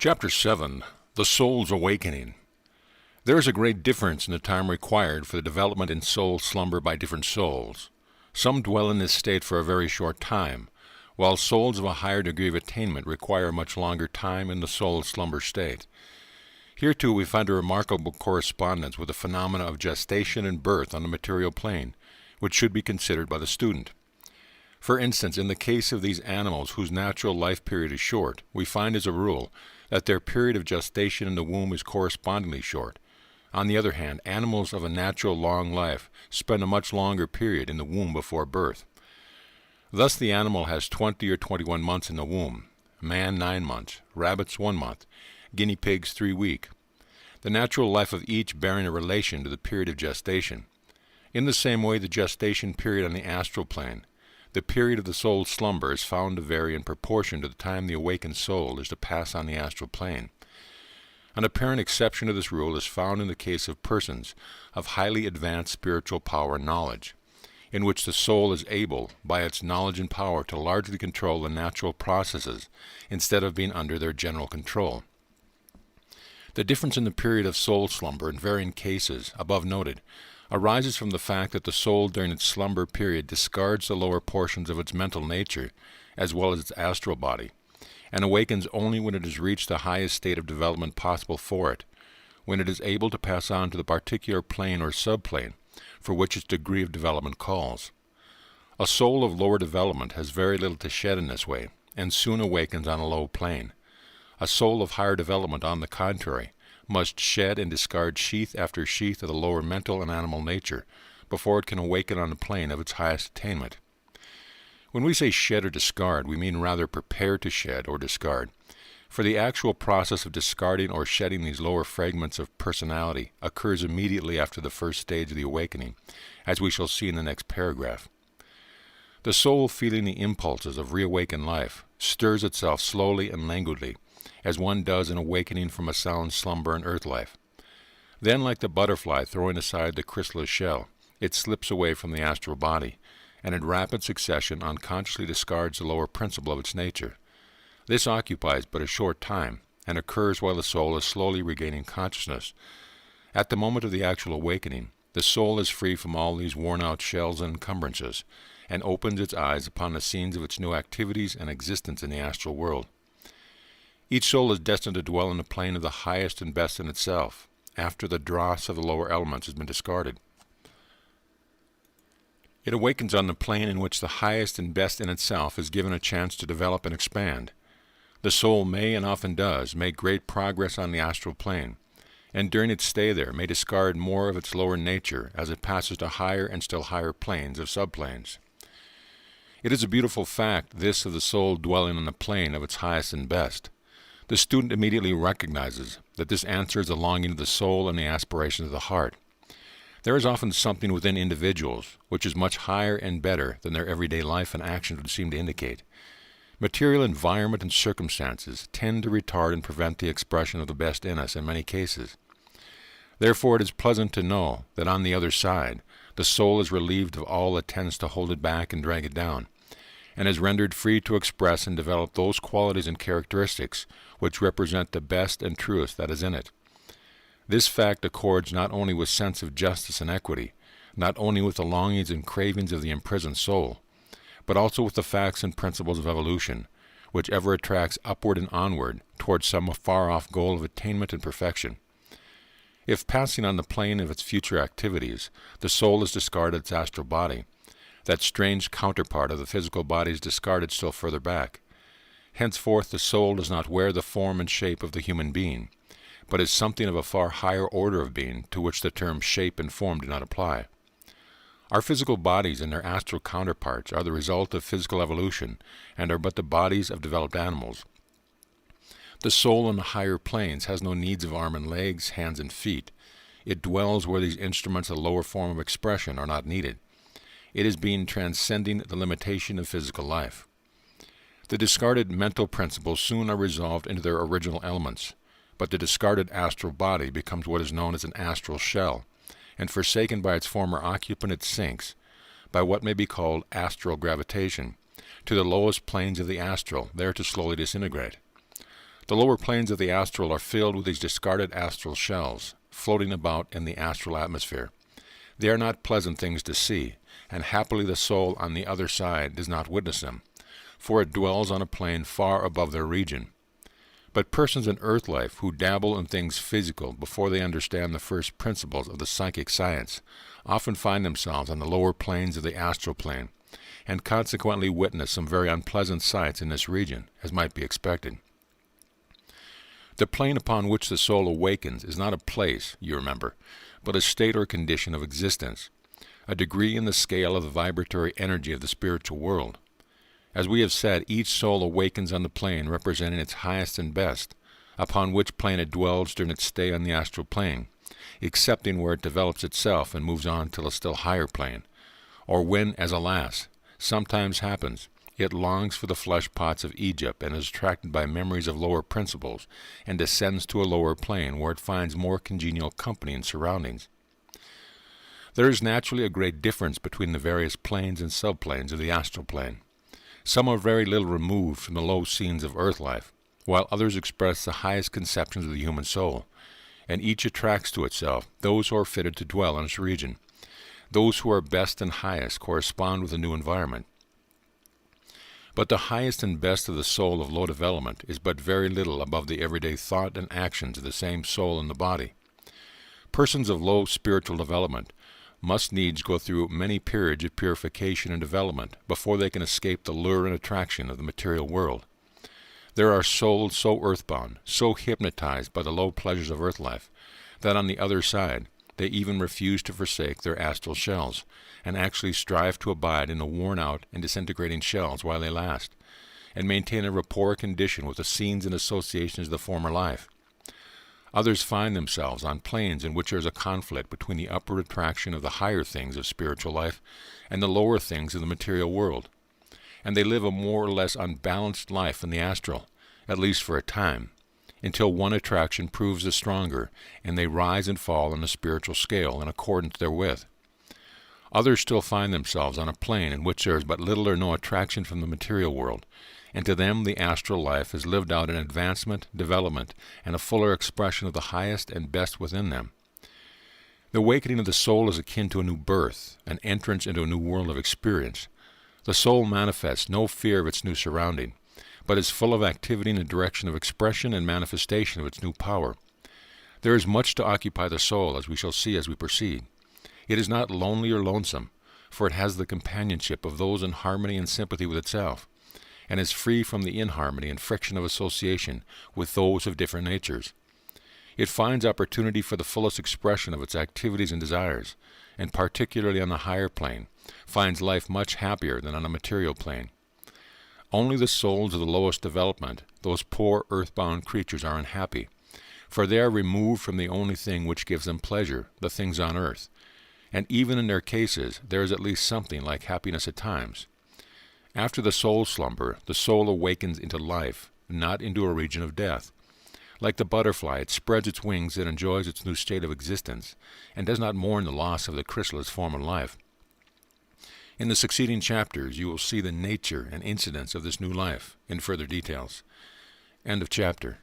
Chapter 7. The Soul's Awakening. There is a great difference in the time required for the development in soul slumber by different souls. Some dwell in this state for a very short time, while souls of a higher degree of attainment require much longer time in the soul slumber state. Here too we find a remarkable correspondence with the phenomena of gestation and birth on the material plane, which should be considered by the student. For instance, in the case of these animals whose natural life period is short, we find as a rule that their period of gestation in the womb is correspondingly short. On the other hand, animals of a natural long life spend a much longer period in the womb before birth. Thus the animal has 20 or 21 months in the womb, man 9 months, rabbits 1 month, guinea pigs 3 weeks. The natural life of each bearing a relation to the period of gestation. In the same way, the gestation period on the astral plane, the period of the soul's slumber, is found to vary in proportion to the time the awakened soul is to pass on the astral plane. An apparent exception to this rule is found in the case of persons of highly advanced spiritual power and knowledge, in which the soul is able, by its knowledge and power, to largely control the natural processes instead of being under their general control. The difference in the period of soul slumber in varying cases, above noted, arises from the fact that the soul during its slumber period discards the lower portions of its mental nature, as well as its astral body, and awakens only when it has reached the highest state of development possible for it, when it is able to pass on to the particular plane or subplane for which its degree of development calls. A soul of lower development has very little to shed in this way, and soon awakens on a low plane. A soul of higher development, on the contrary, must shed and discard sheath after sheath of the lower mental and animal nature before it can awaken on the plane of its highest attainment. When we say shed or discard, we mean rather prepare to shed or discard, for the actual process of discarding or shedding these lower fragments of personality occurs immediately after the first stage of the awakening, as we shall see in the next paragraph. The soul, feeling the impulses of reawakened life, stirs itself slowly and languidly, as one does in awakening from a sound slumber in earth life. Then, like the butterfly throwing aside the chrysalis shell, it slips away from the astral body, and in rapid succession unconsciously discards the lower principle of its nature. This occupies but a short time, and occurs while the soul is slowly regaining consciousness. At the moment of the actual awakening, the soul is free from all these worn-out shells and encumbrances, and opens its eyes upon the scenes of its new activities and existence in the astral world. Each soul is destined to dwell in the plane of the highest and best in itself, after the dross of the lower elements has been discarded. It awakens on the plane in which the highest and best in itself is given a chance to develop and expand. The soul may, and often does, make great progress on the astral plane, and during its stay there may discard more of its lower nature as it passes to higher and still higher planes of subplanes. It is a beautiful fact, this of the soul dwelling on the plane of its highest and best. The student immediately recognizes that this answers the longing of the soul and the aspirations of the heart. There is often something within individuals which is much higher and better than their everyday life and actions would seem to indicate. Material environment and circumstances tend to retard and prevent the expression of the best in us in many cases. Therefore it is pleasant to know that on the other side, the soul is relieved of all that tends to hold it back and drag it down, and is rendered free to express and develop those qualities and characteristics which represent the best and truest that is in it. This fact accords not only with sense of justice and equity, not only with the longings and cravings of the imprisoned soul, but also with the facts and principles of evolution, which ever attracts upward and onward towards some far-off goal of attainment and perfection. If passing on the plane of its future activities, the soul has discarded its astral body, that strange counterpart of the physical body is discarded still further back. Henceforth the soul does not wear the form and shape of the human being, but is something of a far higher order of being to which the terms shape and form do not apply. Our physical bodies and their astral counterparts are the result of physical evolution and are but the bodies of developed animals. The soul in the higher planes has no needs of arms and legs, hands and feet. It dwells where these instruments of the lower form of expression are not needed. It is being transcending the limitation of physical life. The discarded mental principles soon are resolved into their original elements, but the discarded astral body becomes what is known as an astral shell, and forsaken by its former occupant it sinks, by what may be called astral gravitation, to the lowest planes of the astral, there to slowly disintegrate. The lower planes of the astral are filled with these discarded astral shells, floating about in the astral atmosphere. They are not pleasant things to see, and happily the soul on the other side does not witness them, for it dwells on a plane far above their region. But persons in earth life who dabble in things physical before they understand the first principles of the psychic science often find themselves on the lower planes of the astral plane, and consequently witness some very unpleasant sights in this region, as might be expected. The plane upon which the soul awakens is not a place, you remember, but a state or condition of existence, a degree in the scale of the vibratory energy of the spiritual world. As we have said, each soul awakens on the plane representing its highest and best, upon which plane it dwells during its stay on the astral plane, excepting where it develops itself and moves on to a still higher plane, or when, as alas, sometimes happens, it longs for the flesh pots of Egypt and is attracted by memories of lower principles and descends to a lower plane where it finds more congenial company and surroundings. There is naturally a great difference between the various planes and subplanes of the astral plane. Some are very little removed from the low scenes of earth life, while others express the highest conceptions of the human soul, and each attracts to itself those who are fitted to dwell in its region. Those who are best and highest correspond with the new environment. But the highest and best of the soul of low development is but very little above the everyday thought and actions of the same soul in the body. Persons of low spiritual development must needs go through many periods of purification and development before they can escape the lure and attraction of the material world. There are souls so earthbound, so hypnotized by the low pleasures of earth life, that on the other side they even refuse to forsake their astral shells, and actually strive to abide in the worn-out and disintegrating shells while they last, and maintain a rapport condition with the scenes and associations of the former life. Others find themselves on planes in which there is a conflict between the upward attraction of the higher things of spiritual life and the lower things of the material world, and they live a more or less unbalanced life in the astral, at least for a time, until one attraction proves the stronger, and they rise and fall on the spiritual scale in accordance therewith. Others still find themselves on a plane in which there is but little or no attraction from the material world, and to them the astral life is lived out in advancement, development, and a fuller expression of the highest and best within them. The awakening of the soul is akin to a new birth, an entrance into a new world of experience. The soul manifests no fear of its new surrounding, but is full of activity in the direction of expression and manifestation of its new power. There is much to occupy the soul, as we shall see as we proceed. It is not lonely or lonesome, for it has the companionship of those in harmony and sympathy with itself, and is free from the inharmony and friction of association with those of different natures. It finds opportunity for the fullest expression of its activities and desires, and particularly on the higher plane, finds life much happier than on a material plane. Only the souls of the lowest development, those poor earthbound creatures, are unhappy, for they are removed from the only thing which gives them pleasure, the things on earth, and even in their cases there is at least something like happiness at times. After the soul slumber, the soul awakens into life, not into a region of death. Like the butterfly, it spreads its wings and enjoys its new state of existence, and does not mourn the loss of the chrysalis form of life. In the succeeding chapters, you will see the nature and incidents of this new life in further details. End of chapter.